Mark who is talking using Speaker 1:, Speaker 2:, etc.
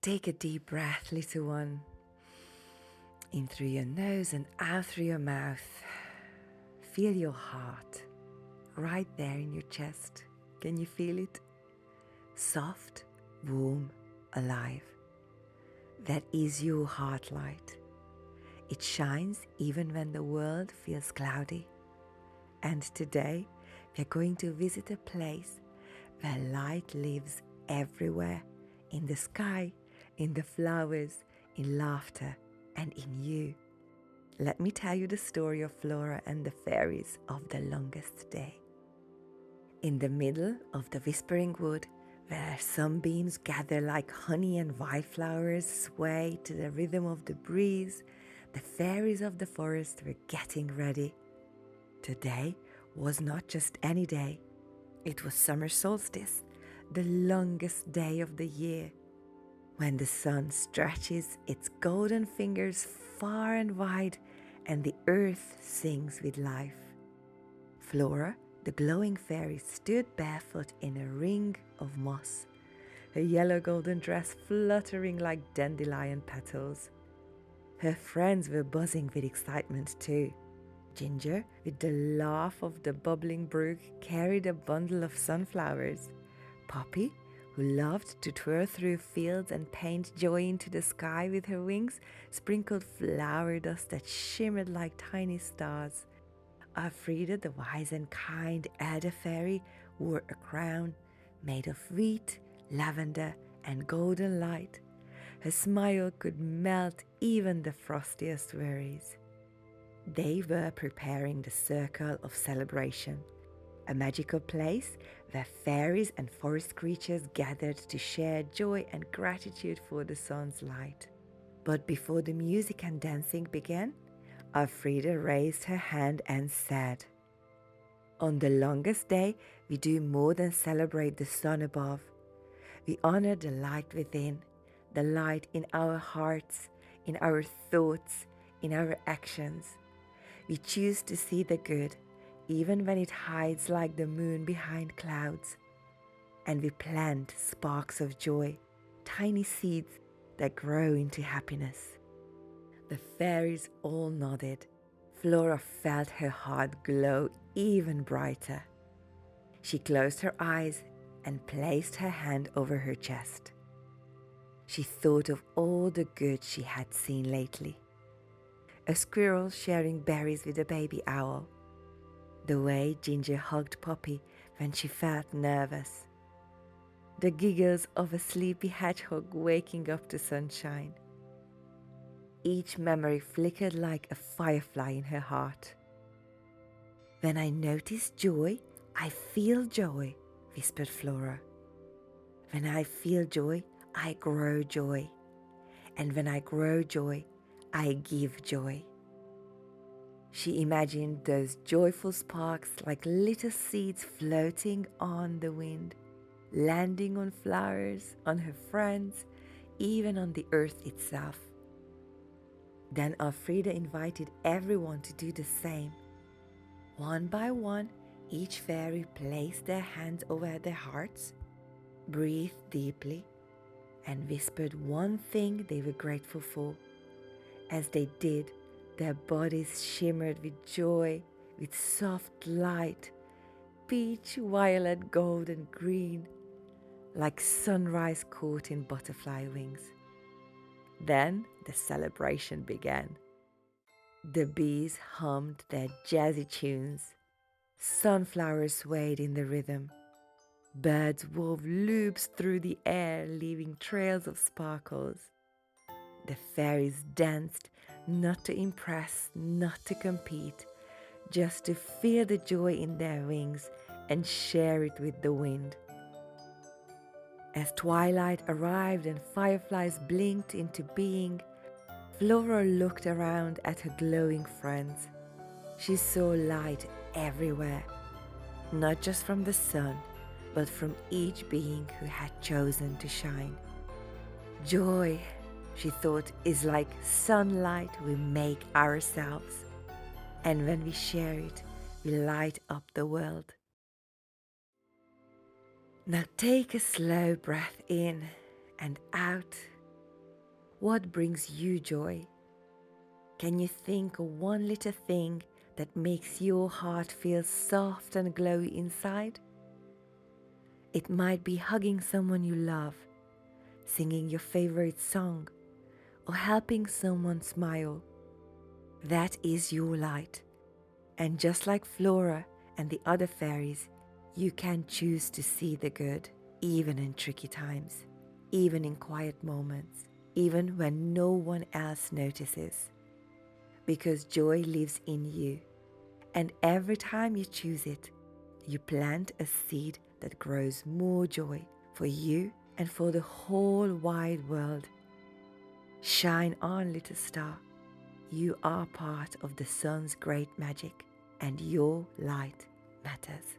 Speaker 1: take a deep breath, little one. In through your nose and out through your mouth. Feel your heart right there in your chest. Can you feel it? Soft, warm, alive. That is your heart light. It shines even when the world feels cloudy. And today, we are going to visit a place where light lives everywhere, in the sky, in the flowers, in laughter, and in you. Let me tell you the story of Flora and the fairies of the longest day. In the middle of the whispering wood, where sunbeams gather like honey and wildflowers sway to the rhythm of the breeze, the fairies of the forest were getting ready. Today was not just any day. It was Summer Solstice, the longest day of the year, when the sun stretches its golden fingers far and wide and the earth sings with life. Flora, the glowing fairy, stood barefoot in a ring of moss, her yellow golden dress fluttering like dandelion petals. Her friends were buzzing with excitement too. Ginger, with the laugh of the bubbling brook, carried a bundle of sunflowers. Poppy, who loved to twirl through fields and paint joy into the sky with her wings, sprinkled flower dust that shimmered like tiny stars. Alfreda, the wise and kind elder fairy, wore a crown made of wheat, lavender, and golden light. Her smile could melt even the frostiest worries. They were preparing the circle of celebration, a magical place where fairies and forest creatures gathered to share joy and gratitude for the sun's light. But before the music and dancing began, Alfreda raised her hand and said, "On the longest day, we do more than celebrate the sun above. We honor the light within, the light in our hearts, in our thoughts, in our actions. We choose to see the good, even when it hides like the moon behind clouds. And we plant sparks of joy, tiny seeds that grow into happiness." The fairies all nodded. Flora felt her heart glow even brighter. She closed her eyes and placed her hand over her chest. She thought of all the good she had seen lately. A squirrel sharing berries with a baby owl. The way Ginger hugged Poppy when she felt nervous. The giggles of a sleepy hedgehog waking up to sunshine. Each memory flickered like a firefly in her heart. "When I notice joy, I feel joy," whispered Flora. "When I feel joy, I grow joy. And when I grow joy, I give joy." She imagined those joyful sparks like little seeds floating on the wind, landing on flowers, on her friends, even on the earth itself. Then Alfreda invited everyone to do the same. One by one, each fairy placed their hands over their hearts, breathed deeply, and whispered one thing they were grateful for. As they did, their bodies shimmered with joy, with soft light, peach, violet, gold, and green, like sunrise caught in butterfly wings. Then the celebration began. The bees hummed their jazzy tunes. Sunflowers swayed in the rhythm. Birds wove loops through the air, leaving trails of sparkles. The fairies danced, not to impress, not to compete, just to feel the joy in their wings and share it with the wind. As twilight arrived and fireflies blinked into being, Flora looked around at her glowing friends. She saw light everywhere, not just from the sun, but from each being who had chosen to shine. Joy, she thought, is like sunlight we make ourselves, and when we share it, we light up the world. Now take a slow breath in and out What brings you joy? Can you think of one little thing that makes your heart feel soft and glowy inside? It might be hugging someone you love, singing your favorite song, or helping someone smile. That is your light. And just like Flora and the other fairies, you can choose to see the good, even in tricky times, even in quiet moments, even when no one else notices. Because joy lives in you. And every time you choose it, you plant a seed that grows more joy for you and for the whole wide world. Shine on, little star. You are part of the sun's great magic, and your light matters.